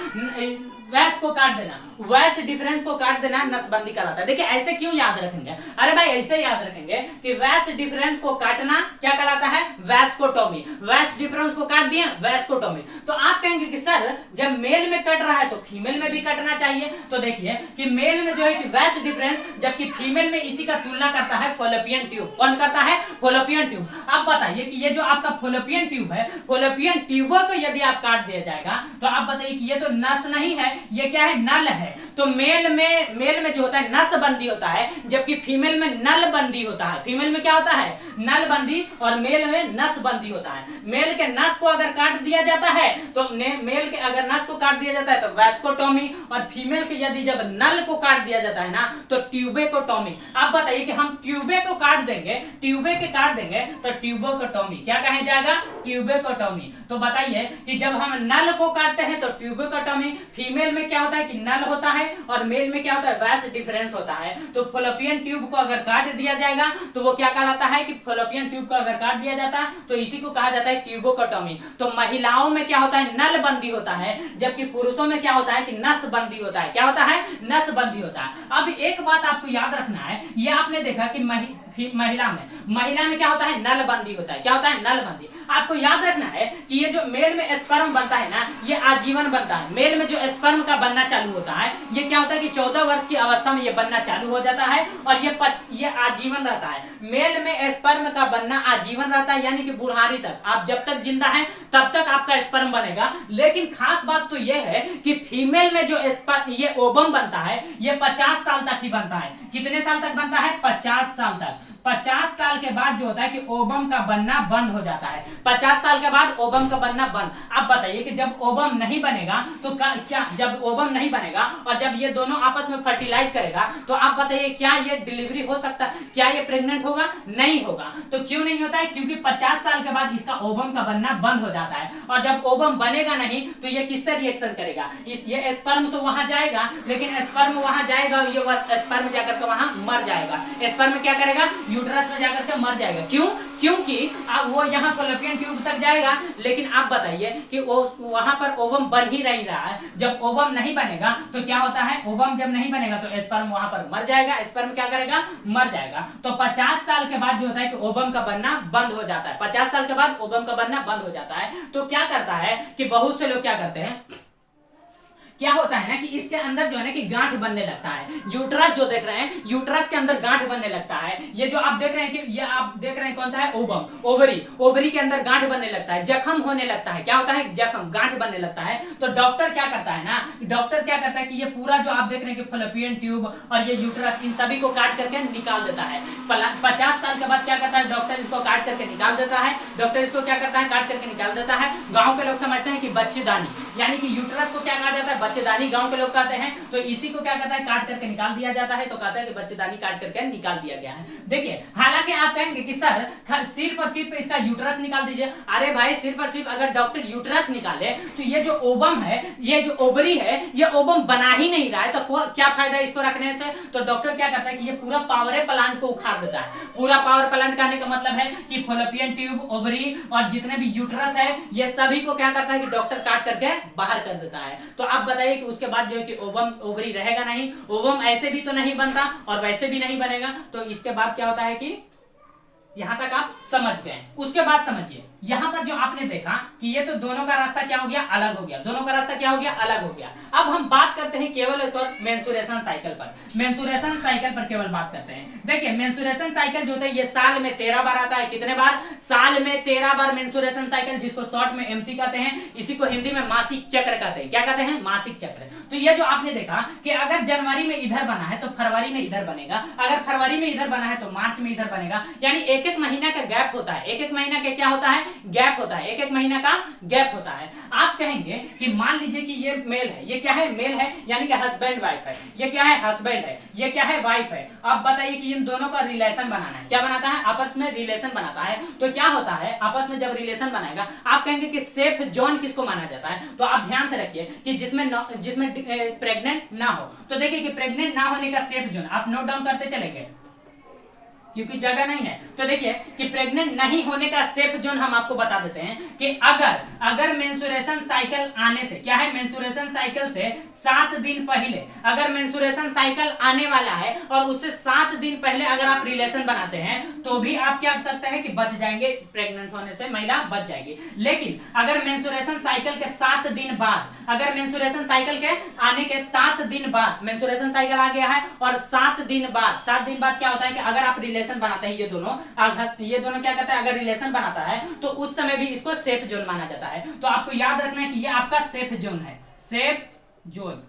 Speaker 1: वैस को काट देना, वैस डिफरेंस को काट देना नसबंदी कहलाता है। देखिए ऐसे क्यों याद रखेंगे? अरे भाई ऐसे याद रखेंगे कि वैस डिफरेंस को काटना क्या कहलाता है? वैस्कोटोमी। वैस डिफरेंस को काट दिया, वैस्कोटोमी। तो आप कहेंगे कि सर जब मेल में कट रहा है तो फीमेल में भी कटना चाहिए। तो देखिए कि मेल में जो है कि वैस डिफरेंस, जबकि फीमेल में इसी का तुलना करता है फॉलोपियन ट्यूब। कौन करता है? Fallopian tube. अब बताइए कि ये जो आपका फॉलोपियन ट्यूब है, फॉलोपियन ट्यूबों को यदि आप काट दिया जाएगा तो आप बताइए कि ये तो नस नहीं है, ये क्या है? नल है। तो मेल में जो होता है नसबंदी होता है, जबकि फीमेल में नलबंदी होता है। फीमेल में क्या होता है? नलबंदी, और मेल में नसबंदी होता है। मेल के नस को अगर काट दिया जाता है तो मेल के अगर नस को काट दिया जाता है तो वैस्कोटोमी, और फीमेल के यदि जब नल को काट दिया जाता है ना तो ट्यूबेकोटोमी। आप बताइए कि हम ट्यूबे को काट देंगे, ट्यूबे के काट देंगे तो ट्यूबोकोटोमी। क्या कहा जाएगा? ट्यूबेकोटोमी। तो बताइए कि जब हम नल को काटते हैं तो ट्यूबेकोटोमी, फीमेल में क्या होता है कि नल होता है और मेल में क्या होता है? वैस डिफरेंस होता है। तो फॉलोपियन ट्यूब को अगर काट दिया जाएगा तो वो क्या कहलाता है कि फॉलोपियन ट्यूब को अगर काट दिया जाता है तो इसी को कहा जाता है ट्यूबोकोटोमी। तो महिलाओं में क्या होता है? नलबंदी होता है, जबकि पुरुषों में क्या होता है कि नसबंदी होता है। क्या होता है? नसबंदी होता है। अब एक बात आपको याद रखना है, ये आपने देखा कि महिला में क्या होता है? नलबंदी होता है। क्या होता है? नलबंदी। आपको याद रखना है कि ये जो मेल में स्पर्म बनता है ना ये आजीवन बनता है। मेल में जो स्पर्म का बनना चालू होता है ये क्या होता है कि 14 वर्ष की अवस्था में ये बनना चालू हो जाता है और ये आजीवन रहता है। मेल में स्पर्म का बनना आजीवन रहता है, यानी कि बुढ़ारी तक, आप जब तक जिंदा हैं तब तक आपका स्पर्म बनेगा। लेकिन खास बात तो यह है कि फीमेल में जो ये ओवम बनता है ये 50 साल तक ही बनता है। कितने साल तक बनता है? 50 साल तक। 50 साल के बाद जो होता है कि ओवम का बनना बंद हो जाता है। 50 साल के बाद ओवम का बनना बंद। अब बताइए कि जब ओवम नहीं बनेगा तो क्या जब ओवम नहीं बनेगा और जब ये दोनों आपस में फर्टिलाइज करेगा तो आप बताइए क्या ये डिलीवरी हो सकता है? क्या ये प्रेग्नेंट होगा? नहीं होगा। तो क्यों नहीं होता है? क्योंकि 50 साल के बाद इसका ओवम का बनना बंद हो जाता है और जब ओवम बनेगा नहीं तो ये किससे रिएक्शन करेगा? ये स्पर्म तो वहां जाएगा, लेकिन स्पर्म वहां जाएगा और ये स्पर्म जाकर के वहां मर जाएगा। स्पर्म क्या करेगा? यूट्रस में जाकर के मर जाएगा। क्यों? क्योंकि अब वो यहाँ फॉलोपियन ट्यूब तक जाएगा, लेकिन आप बताइए कि वो वहां पर ओवम बन ही नहीं रहा है। जब ओवम नहीं बनेगा तो क्या होता है? ओवम जब नहीं बनेगा तो स्पर्म वहां पर मर जाएगा। स्पर्म क्या करेगा? मर जाएगा। तो 50 साल के बाद जो होता है कि ओवम का बनना बंद हो जाता है। 50 साल के बाद ओवम का बनना बंद हो जाता है। तो क्या करता है कि बहुत से लोग क्या करते हैं, क्या होता है ना कि इसके अंदर जो है ना कि गांठ बनने लगता है। यूट्रस जो देख रहे हैं, यूट्रस के अंदर गांठ बनने लगता है। ये जो आप देख रहे हैं कि ये आप देख रहे हैं कौन सा है? Ovum, ovary. ओवरी के अंदर गांठ बनने लगता है, जख्म होने लगता है। क्या होता है? जख्म, गांठ बनने लगता है। तो डॉक्टर क्या करता है ना, डॉक्टर क्या करता है कि ये पूरा जो आप देख रहे हैं कि फॉलोपियन ट्यूब और ये यूट्रस, इन सभी को काट करके निकाल देता है। 50 साल के बाद क्या करता है? डॉक्टर इसको काट करके निकाल देता है। डॉक्टर इसको क्या करता है? काट करके निकाल देता है। गाँव के लोग समझते हैं कि बच्चेदानी, यानी कि यूट्रस को क्या कहा जाता है? बच्चेदानी गांव के लोग कहते हैं। तो इसी को क्या कहता है? काट करके निकाल दिया जाता है। तो कहता है कि बच्चेदानी काट करके निकाल दिया गया है। देखिए हालांकि आप कहेंगे कि सर सिर्फ और सिर्फ इसका यूट्रस निकाल दीजिए। अरे भाई सिर्फ और सिर्फ अगर डॉक्टर यूट्रस निकाले तो ये जो ओवम है, ये जो ओवरी है, ये ओवम बना ही नहीं रहा है, तो क्या फायदा इसको रखने से? तो डॉक्टर क्या करता है कि ये पूरा पावर प्लांट को उखाड़ देता है। पूरा पावर प्लांट कहने का मतलब है कि फॉलोपियन ट्यूब, ओवरी और जितने भी यूट्रस है ये सभी को क्या करता है कि डॉक्टर काट करके बाहर कर देता है। तो आप बताइए कि उसके बाद जो है कि ओवम, ओवरी रहेगा नहीं। ओवम ऐसे भी तो नहीं बनता और वैसे भी नहीं बनेगा। तो इसके बाद क्या होता है कि यहां तक आप समझ गए। उसके बाद समझिए यहाँ पर जो आपने देखा कि ये तो दोनों का रास्ता क्या हो गया, अलग हो गया, दोनों का रास्ता क्या हो गया, अलग हो गया। अब हम बात करते हैं केवल एक और मेंसुरेशन साइकिल पर, मेंसुरेशन साइकिल पर केवल बात करते हैं। देखिए मेंसुरेशन साइकिल जो होता है ये साल में 13 बार आता है। कितने बार? साल में 13 बार मेंसुरेशन साइकिल, जिसको शॉर्ट में एमसी कहते हैं, इसी को हिंदी में मासिक चक्र कहते हैं। क्या कहते हैं? मासिक चक्र। तो ये जो आपने देखा कि अगर जनवरी में इधर बना है तो फरवरी में इधर बनेगा, अगर फरवरी में इधर बना है तो मार्च में इधर बनेगा, यानी एक एक महीना का गैप होता है, एक एक महीना का क्या होता है, गैप होता है, एक एक महीना का गैप होता है। आप कहेंगे कि मान लीजिए कि ये मेल है, ये क्या है, मेल है, यानी कि हस्बैंड वाइफ है, ये क्या है, हस्बैंड है, ये क्या है, वाइफ है। अब बताइए कि इन दोनों का रिलेशन बनाना है, क्या बनाता है, आपस में रिलेशन बनाता है। तो क्या होता है, आपस में जब रिलेशन बनाएगा, आप कहेंगे कि सेफ जोन किसको माना जाता है। तो आप ध्यान से रखिए कि जिसमें प्रेग्नेंट ना हो, तो देखिए कि प्रेग्नेंट ना होने का सेफ जोन आप नोट डाउन करते चलेंगे क्योंकि जगह नहीं है। तो देखिए कि प्रेग्नेंट नहीं होने का सेफ जोन हम आपको बता देते हैं कि अगर मेंसुरेशन साइकिल आने से, क्या है, मेंसुरेशन साइकिल से 7 दिन पहले, अगर मेंसुरेशन साइकिल आने वाला है और उससे 7 दिन पहले अगर आप रिलेशन बनाते हैं तो भी आप क्या कर सकते हैं कि बच जाएंगे, प्रेग्नेंट होने से महिला बच जाएगी। लेकिन अगर मेंसुरेशन साइकिल के 7 दिन बाद, अगर मेंसुरेशन साइकिल के आने के 7 दिन बाद, मेंसुरेशन साइकिल आ गया है और 7 दिन बाद, 7 दिन बाद क्या होता है कि अगर आप रिलेशन बनाते हैं, ये दोनों क्या कहता है, अगर रिलेशन बनाता है तो उस समय भी इसको सेफ जोन माना जाता है। तो आपको याद रखना है कि ये आपका सेफ जोन है, सेफ जोन।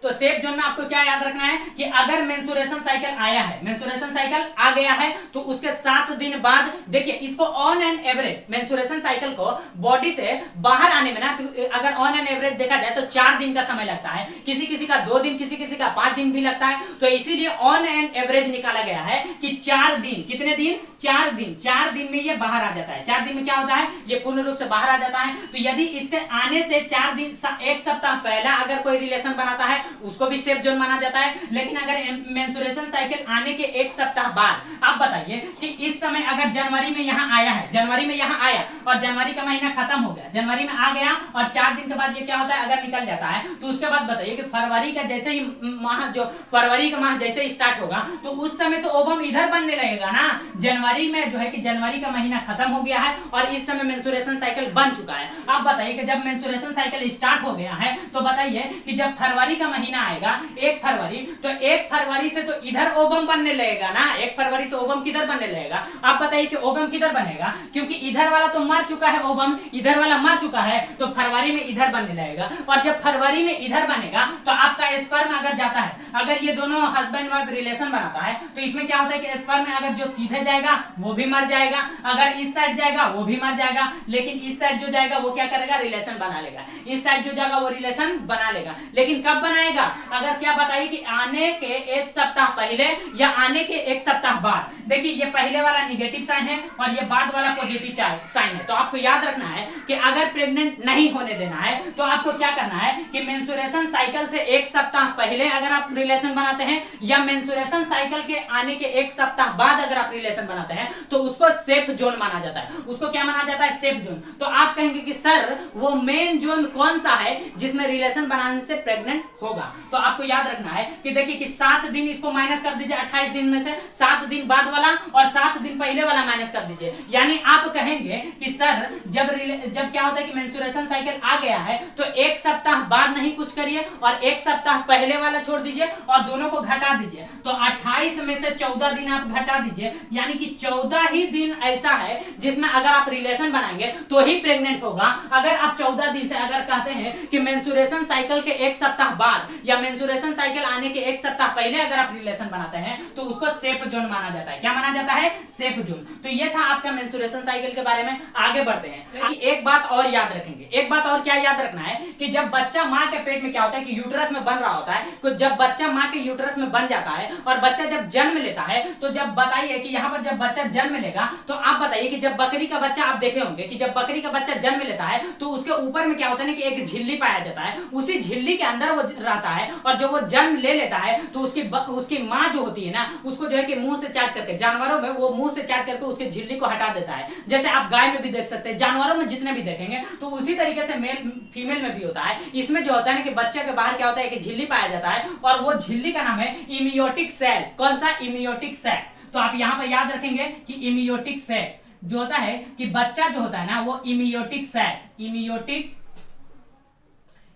Speaker 1: तो सेफ जोन में आपको क्या याद रखना है कि अगर मेंसुरेशन साइकिल आया है, मेंसुरेशन साइकिल आ गया है तो उसके 7 दिन बाद, देखिए इसको on an average, mensuration cycle को बॉडी से बाहर आने में ना, तो अगर ऑन एन एवरेज देखा जाए तो 4 दिन का समय लगता है, किसी किसी का 2 दिन, किसी किसी का 5 दिन भी लगता है। तो इसीलिए ऑन एन एवरेज निकाला गया है कि 4 दिन, कितने दिन, 4 दिन, 4 दिन में ये बाहर आ जाता है। 4 दिन में क्या होता है, ये पूर्ण रूप से बाहर आ जाता है। तो यदि इसके आने से 4 दिन, 1 सप्ताह पहला अगर कोई रिलेशन बनाता है उसको भी सेफ जोन माना जाता है। लेकिन अगर मेंसुरेशन साइकिल आने के 1 सप्ताह बाद, आप बताइए कि इस समय अगर जनवरी में यहाँ आया है, जनवरी में यहाँ आया और जनवरी का महीना खत्म हो गया, जनवरी में आ गया और 4 दिन के बाद ये क्या होता है, अगर निकल जाता है, तो उसके बाद बताइए कि फरवरी का जैसे ही माह, जो फरवरी का माह जैसे ही स्टार्ट होगा तो उस समय तो ओवम इधर बनने लगेगा ना। जनवरी में जो है कि जनवरी का महीना खत्म हो गया है और इस समय मेंसुरेशन साइकिल बन चुका है। आप बताइए कि जब मेंसुरेशन साइकिल स्टार्ट हो गया है तो बताइए कि जब फरवरी का महीना आएगा 1 फरवरी, तो 1 फरवरी से तो इधर ओवम बनने लगेगा ना, 1 फरवरी से ओवम किधर बनने लगेगा। आप बताइए कि ओवम किधर बनेगा, क्योंकि इधर वाला तो मर चुका है, ओवम इधर वाला मर चुका है, तो फरवरी में इधर बनने लगेगा। और जब फरवरी में इधर बनेगा तो आपका स्पर्म अगर जाता है, अगर ये दोनों हस्बैंड वाइफ रिलेशन बनाता है तो इसमें क्या होता है कि स्पर्म में अगर जो सीधे जाएगा वो भी मर जाएगा, अगर इस साइड जाएगा वो भी मर जाएगा, लेकिन इस साइड जो जाएगा वो क्या करेगा, रिलेशन बना लेगा, इस साइड जो जाएगा वो रिलेशन बना लेगा। लेकिन कब बनाएगा, अगर क्या बताइए कि आने के 1 सप्ताह पहले या आने के 1 सप्ताह बाद। देखिए ये पहले वाला निगेटिव साइन है और ये बाद वाला पॉजिटिव साइन है। तो आपको याद रखना है कि अगर प्रेग्नेंट नहीं होने देना है तो आपको क्या करना है कि मेंसुरेशन साइकिल से 1 सप्ताह पहले अगर आप रिलेशन बनाते हैं या मेंसुरेशन साइकिल के आने के 1 सप्ताह बाद अगर आप रिलेशन बनाते हैं तो उसको सेफ जोन माना जाता है। उसको क्या माना जाता है, सेफ जोन। तो आप कहेंगे कि सर वो मेन जोन कौन सा है जिसमें रिलेशन बनाने से प्रेग्नेंट होगा। तो आपको याद रखना है कि देखिए कि 7 दिन इसको माइनस कर दीजिए 28 दिन में से, 7 दिन बाद वाला और 7 दिन पहले वाला माइनस कर दीजिए। यानी आप कहेंगे कि सर जब क्या होता है कि मेंसुरेशन साइकिल आ गया है तो 1 सप्ताह बाद नहीं कुछ करिए और 1 सप्ताह पहले वाला छोड़ दीजिए और दोनों को घटा दीजिए। तो 28 में से 14 दिन आप घटा दीजिए, यानी कि 14 ही दिन ऐसा है जिसमें अगर आप रिलेशन बनाएंगे तो ही प्रेग्नेंट होगा। अगर आप 14 दिन से अगर कहते हैं कि मेंसुरेशन साइकिल के 1 सप्ताह बाद या मेंसुरेशन साइकिल आने के 1 सप्ताह पहले अगर आप रिलेशन बनाते हैं तो उसको सेफ जोन माना जाता है। क्या माना जाता है, सेफ जोन। तो ये था आपका मेंसुरेशन साइकिल के बारे में। आगे बढ़ते हैं कि एक बात और याद रखेंगे, एक बात और क्या याद रखना है कि जब बच्चा माँ के पेट में क्या होता है कि यूट्रस में बन रहा होता है, तो जब बच्चा माँ के यूट्रस में बन जाता है और बच्चा जब जन्म लेता है तो जब बताइए कि यहाँ पर जब बच्चा जन्म लेगा तो आप बताइए कि जब बकरी का बच्चा आप देखे होंगे कि जब बकरी का बच्चा जन्म लेता है तो उसके ऊपर में क्या होता है ना कि एक झिल्ली पाया जाता है, उसी झिल्ली के अंदर वो रहता है और जब वो जन्म ले लेता है तो उसकी माँ जो होती है ना उसको जो है कि मुंह से चाट करके, जानवरों में वो मुंह से चाट करके उसके झिल्ली को हटा देता है। जैसे आप गाय में भी देख सकते हैं, जानवरों में जितने भी देखेंगे तो उसी तरीके से मेल फीमेल में भी होता है। इसमें जो होता है ना कि बच्चे के बाहर क्या होता है कि झिल्ली पाया जाता है और वो झिल्ली का नाम है इमियोटिक सेल। कौन सा, इमियोटिक सेल। तो आप यहाँ पर याद रखेंगे कि इमियोटिक सेल, जो होता है कि बच्चा जो होता है ना वो इमियोटिक सैक,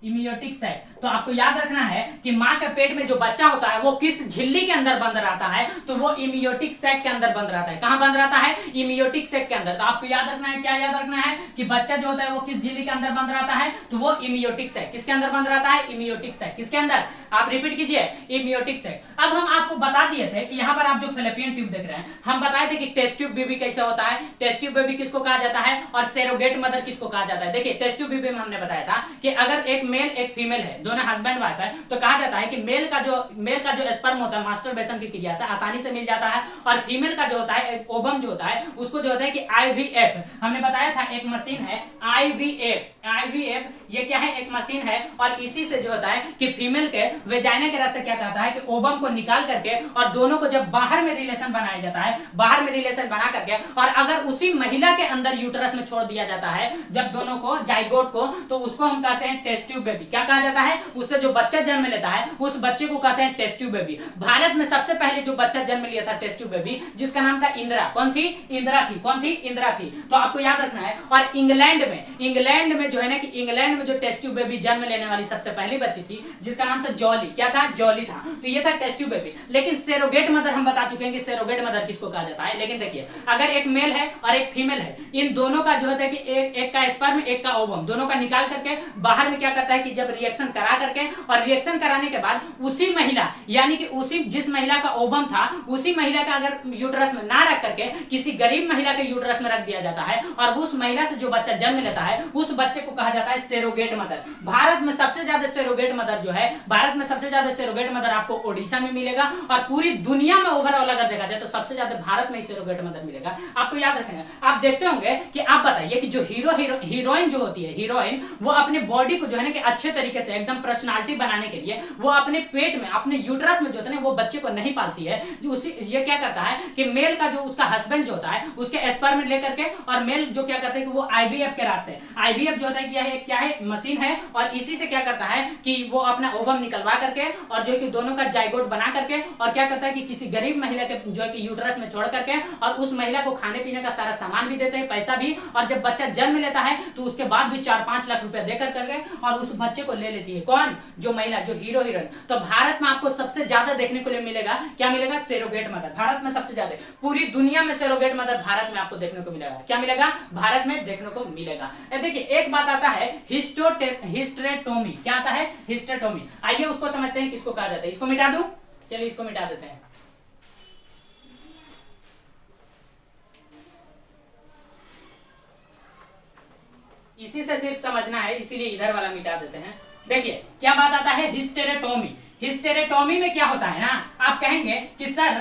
Speaker 1: इमियोटिक सैक। तो आपको याद रखना है कि मां के पेट में जो बच्चा होता है वो किस झिल्ली के अंदर बंद रहता है, तो वो इमियोटिक सैक के अंदर बंद रहता है। कहां बंद रहता है? इमियोटिक सैक के अंदर। तो आपको याद रखना है, क्या याद रखना है कि बच्चा जो होता है वो किस झिल्ली के अंदर बंद रहता है, तो वो इमियोटिक सैक। किसके अंदर बंद रहता है? इमियोटिक सैक। किसके अंदर? आप रिपीट कीजिए, इमियोटिक सैक। अब हम आपको बता दिए थे कि यहां पर आप जो फैलोपियन ट्यूब देख रहे हैं, हम बताए थे कि टेस्ट ट्यूब बेबी कैसे होता है, टेस्ट ट्यूब बेबी किसको कहा जाता है, और सरोगेट मदर किसको कहा जाता है। देखिए टेस्ट ट्यूब बेबी में हमने बताया था कि अगर एक मेल एक फीमेल है, दोनों हस्बैंड वाइफ है, तो कहा जाता है कि मेल का जो स्पर्म होता है मास्टरबेशन की क्रिया से आसानी से मिल जाता है, और फीमेल का जो होता है ओवम जो होता है उसको जो होता है कि आईवीएफ, हमने बताया था एक मशीन है आईवीएफ, ये क्या है? एक मशीन है, और इसी से जो होता है कि फीमेल के वेजाइना के रास्ते क्या कहता है कि ओवम को निकाल करके और दोनों को जब बाहर में रिलेशन बनाया जाता है, बाहर में रिलेशन बना करके, और अगर उसी महिला के अंदर यूट्रस में छोड़ दिया जाता है जब दोनों को जाइगोट को, तो उसको हम कहते हैं टेस्ट ट्यूब बेबी। क्या कहा जाता है? उससे जो बच्चा जन्म लेता है उस बच्चे को कहते हैं टेस्ट ट्यूब बेबी। भारत में सबसे पहले जो बच्चा जन्म लिया था टेस्ट ट्यूब बेबी, जिसका नाम था इंदिरा। कौन थी? इंदिरा थी। कौन थी? इंदिरा थी। तो आपको याद रखना है। और इंग्लैंड में जो है ना कि इंग्लैंड में जो टेस्ट ट्यूब बेबी जन्म लेने वाली सबसे पहली बच्ची थी, जिसका नाम था जॉली। क्या था? जॉली था। तो ये था टेस्ट ट्यूब बेबी। लेकिन सेरोगेट मदर हम बता चुके हैं कि सेरोगेट मदर किसको कहा जाता है। लेकिन देखिए अगर एक मेल है और एक फीमेल है, इन दोनों का जो होता है कि एक का स्पर्म एक का ओवम, दोनों का निकाल करके बाहर में क्या करता है कि जब रिएक्शन करा करके, और रिएक्शन कराने के बाद उसी महिला यानी कि उसी जिस महिला का ओवम था उसी महिला का अगर यूट्रस में ना रख करके किसी गरीब महिला के यूट्रस में रख दिया जाता है, और उस महिला से जो बच्चा जन्म लेता है उस बच्चे को कहा जाता है सेरोगेट मदर। भारत में सबसे ज्यादा सेरोगेट मदर जो है, भारत में सबसे ज्यादा सेरोगेट मदर आपको ओडिशा में मिलेगा, और पूरी दुनिया में ओवरऑल अगर देखा जाए तो सबसे ज्यादा भारत में ही सेरोगेट मदर मिलेगा। आपको याद रखना है। आप देखते होंगे कि आप बताइए कि जो हीरोइन जो होती है, हीरोइन वो अपने बॉडी को जो है ना कि अच्छे तरीके से एकदम पर्सनालिटी बनाने के लिए वो अपने पेट में अपने यूट्रस में जो होता है वो बच्चे को नहीं पालती है। जो उसी ये क्या करता है कि मेल का जो उसका हस्बैंड जो होता है उसके स्पर्म लेकर के, और मेल जो क्या करता है कि वो आईवीएफ के रास्ते, आईवीएफ जो होता है क्या है मशीन है, और इसी से क्या करता है कि वो अपना ओवम निकलवा करके और जो है कि दोनों का जाइगोट बना करके, और क्या करता है कि किसी गरीब महिला के जो है कि यूट्रस में छोड़ करके, और उस महिला को खाने पीने का सारा सामान भी देते हैं, पैसा भी, और जब बच्चा जन्म लेता है तो उसके बाद भी 4-5 लाख रुपया देकर करके और उस बच्चे को ले लेती है। कौन? जो महिला, जो हीरोइन। तो भारत में आपको सबसे ज्यादा देखने को मिलेगा, क्या मिलेगा? Surrogate mother. भारत में सबसे ज्यादा, पूरी दुनिया में सेरोगेट मदर भारत में आपको देखने को मिलेगा। क्या मिलेगा? भारत में देखने को मिलेगा। देखिए एक बात आता है हिस्टेरेटोमी। क्या आता है? हिस्टेरेटोमी। आइए उसको समझते हैं किसको कहा जाता है। इसको मिटा दूं? चलिए इसको मिटा देते हैं। इसी से सिर्फ समझना है, इसीलिए इधर वाला मिटा देते हैं। देखिए क्या बात आता है? हिस्टेरेटोमी। हिस्टेरेटोमी में क्या होता है ना, आप कहेंगे कि सर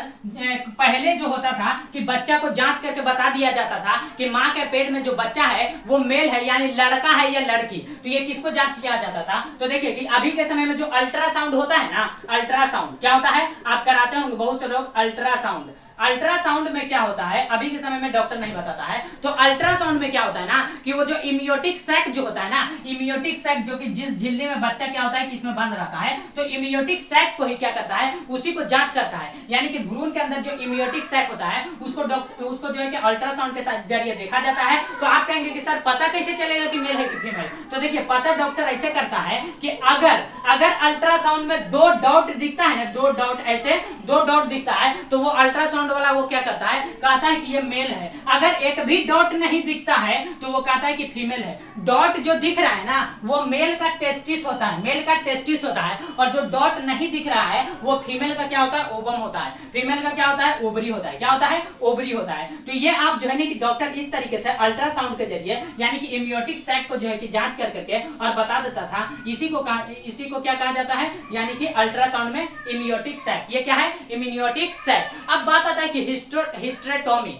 Speaker 1: पहले जो होता था कि बच्चा को जांच करके बता दिया जाता था कि मां के पेट में जो बच्चा है वो मेल है यानी लड़का है या लड़की, तो ये किसको जांच किया जाता था? तो देखिए कि अभी के समय में जो अल्ट्रासाउंड होता है ना, अल्ट्रासाउंड क्या होता है? आप कराते होंगे बहुत से लोग अल्ट्रासाउंड। अल्ट्रासाउंड में क्या होता है, अभी के समय में डॉक्टर नहीं बताता है, तो अल्ट्रासाउंड में क्या होता है ना कि वो जो इमियोटिक सैक जो होता है ना, इमियोटिक सैक जो कि जिस झिल्ली में बच्चा क्या होता है कि इसमें बंद रहता है, तो इमियोटिक सैक को ही क्या करता है, उसी को जांच करता है। यानी कि भ्रूण के अंदर जो इमियोटिक सैक होता है उसको जो है कि अल्ट्रासाउंड के जरिए देखा जाता है। तो आप कहेंगे कि सर पता कैसे चलेगा कि मेल है कि फीमेल? तो देखिए पता डॉक्टर ऐसे करता है कि अगर अल्ट्रासाउंड में 2 डॉट दिखता है ना, 2 डॉट ऐसे 2 डॉट दिखता है, तो वो अल्ट्रासाउंड वाला वो क्या करता है, कहता है कि ये मेल है। अगर एक भी डॉट नहीं दिखता है तो वो कहता है कि फीमेल है। डॉट जो दिख रहा है ना वो मेल का टेस्टिस होता है, मेल का टेस्टिस होता है, और जो डॉट नहीं दिख रहा है वो फीमेल का क्या होता है, ओवम होता है। फीमेल का क्या होता है, ओवरी होता है। क्या होता है, ओवरी होता है। तो ये आप जो है ना कि डॉक्टर इस तरीके से अल्ट्रासाउंड के जरिए यानी कि इम्यूनिटिक सैक को जो है कि जांच कर करके और बता देता था। इसी को क्या कहा जाता है, यानी कि अल्ट्रासाउंड में इम्यूनिटिक सैक। ये क्या है, इम्यूनिटिक सैक। अब बात आता है कि हिस्टेरेटोमी,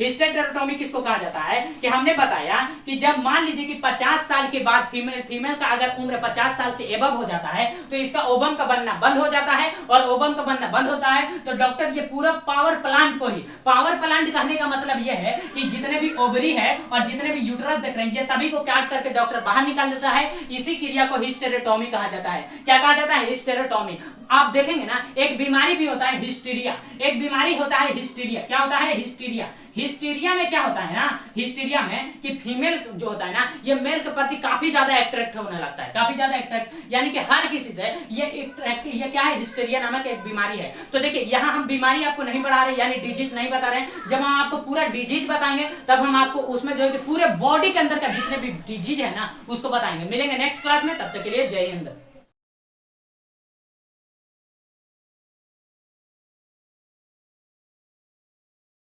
Speaker 1: हिस्टेरेटोमी किसको कहा जाता है कि हमने बताया कि जब मान लीजिए कि 50 साल के बाद फीमेल का अगर उम्र 50 साल से एबव हो जाता है तो इसका ओवम का बनना बंद हो जाता है, और ओवम का बनना बंद होता है तो डॉक्टर ये पूरा पावर प्लांट को ही, पावर प्लांट कहने का मतलब ये है कि जितने भी ओवरी है और जितने भी यूट्रस देख रहे हैं ये सभी को काट करके डॉक्टर बाहर निकाल देता है। इसी क्रिया को हिस्टेरेटोमी कहा जाता है। क्या कहा जाता है, हिस्टेरेटोमी। आप देखेंगे ना एक बीमारी भी होता है हिस्टीरिया, हिस्टीरिया, एक बीमारी होता है हिस्टीरिया। क्या होता है? हिस्टीरिया। हिस्टीरिया में क्या होता है ना, हिस्टीरिया में कि फीमेल जो होता है ना, ये मेल के प्रति काफी ज्यादा अट्रैक्ट होने लगता है, काफी ज्यादा अट्रैक्ट, यानी कि हर किसी से ये क्या है? हिस्टीरिया नामक एक बीमारी है। तो देखिए यहाँ हम बीमारी आपको नहीं बढ़ा रहे, यानी डिजीज नहीं बता रहे। जब हम आपको पूरा डिजीज बताएंगे तब हम आपको उसमें जो है कि पूरे बॉडी के अंदर का जितने भी डिजीज है ना उसको बताएंगे। मिलेंगे नेक्स्ट क्लास में, तब तक के लिए जय हिंद।